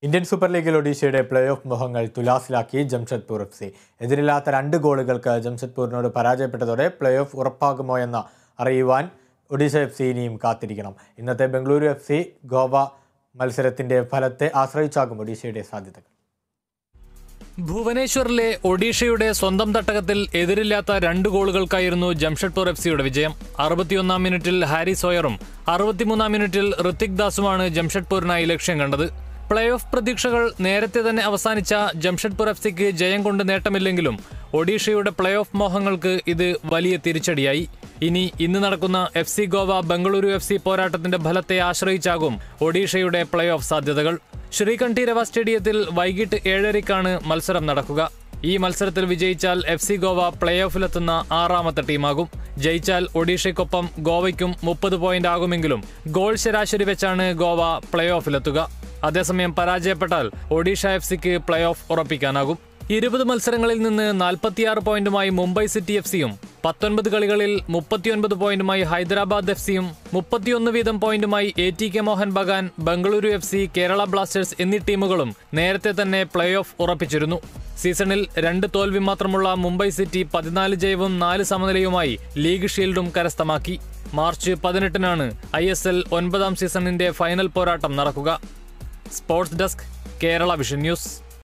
Indian super ലീഗിൽ ഒഡീഷയുടെ play off മോഹങ്ങൾ തുലാസിലാക്കി Jamshedpur FC. എതിരില്ലാത്ത 2 ഗോളുകൾക്ക് ജംഷഡ്പൂരിനോട് പരാജയപ്പെട്ടതോടെ പ്ലേ ഓഫ് ഉറപ്പാകുമോ എന്ന് അറിയുവാൻ ഒഡീഷ FC ഇനിയും കാത്തിരിക്കണം. ഇന്നത്തെ ബംഗളൂരു FC ഗോവ മത്സരത്തിന്റെ ഫലത്തെ ആശ്രയിച്ചാകും ഒഡീഷയുടെ സാധ്യതകൾ. ഭുവനേശ്വറിലെ ഒഡീഷയുടെ സ്വന്തം തട്ടകത്തിൽ എതിരില്ലാത്ത 2 ഗോളുകൾക്കായിരുന്നു ജംഷഡ്പൂർ FCയുടെ വിജയം. 61-ാം മിനിറ്റിൽ ഹാരി സോയറും 63-ാം മിനിറ്റിൽ ഋത്തിക് ദാസുമാണ് ജംഷഡ്പൂരിനായി ലക്ഷ്യം കണ്ടത്. പ്ലേ ഓഫ് പ്രതീക്ഷകൾ നേരത്തെ തന്നെ അവസാനിച്ച ജംഷഡ്പൂർ FCക്ക് ജയം കൊണ്ട് നേട്ടമില്ലെങ്കിലും ഒഡീഷയുടെ പ്ലേ ഓഫ് മോഹങ്ങൾക്ക് ഇത് വലിയ തിരിച്ചടിയായി. ഇന്ന് നടക്കുന്ന FC ഗോവ ബംഗളൂരു FC പോരാട്ടത്തിന്റെ ഫലത്തെ ആശ്രയിച്ചാകും ഒഡീഷയുടെ പ്ലേ ഓഫ് സാധ്യതകൾ. ശ്രീകണ്ഠീരവ സ്റ്റേഡിയത്തിൽ വൈകിട്ട് 7:30-ക്കാണ് മത്സരം നടക്കുക. ഈ മത്സരത്തിൽ വിജയിച്ചാൽ FC ഗോവ പ്ലേ ഓഫിലെത്തുന്ന 6ാമത്തെ ടീമാകും. ജയിച്ചാൽ ഒഡീഷയ്ക്കൊപ്പം ഗോവയ്ക്കും 30 പോയിന്റ് ആകുമെങ്കിലും ഗോൾ ശരാശരി വെച്ചാണ് ഗോവ പ്ലേ ഓഫിലെത്തുക. അതേസമയം പരാജയപ്പെട്ടാൽ ഒഡീഷ FCക്ക് പ്ലേ ഓഫ് ഉറപ്പിക്കാനാകും. 20 മത്സരങ്ങളിൽ നിന്ന് 46 പോയിന്റുമായി മുംബൈ സിറ്റി FCയും 19 കളികളിൽ 39 പോയിന്റുമായി ഹൈദരാബാദ് FCയും 31 വീതം പോയിന്റുമായി ATK Mohun Bagan, Bengaluru FC, Kerala Blasters എന്നീ ടീമുകളും നേരത്തെ തന്നെ പ്ലേ ഓഫ് ഉറപ്പിച്ചിരുന്നു. സീസണിൽ 2 തോൽവി മാത്രമുള്ള മുംബൈ സിറ്റി 14 ജയവും 4 സമനിലയുമായി ലീഗ് ഷീൽഡും കരസ്ഥമാക്കി. മാർച്ച് 18-നാണ് ISL 9ാം സീസണിന്റെ ഫൈനൽ പോരാട്ടം നടക്കുക. Sports desk, Kerala vision news.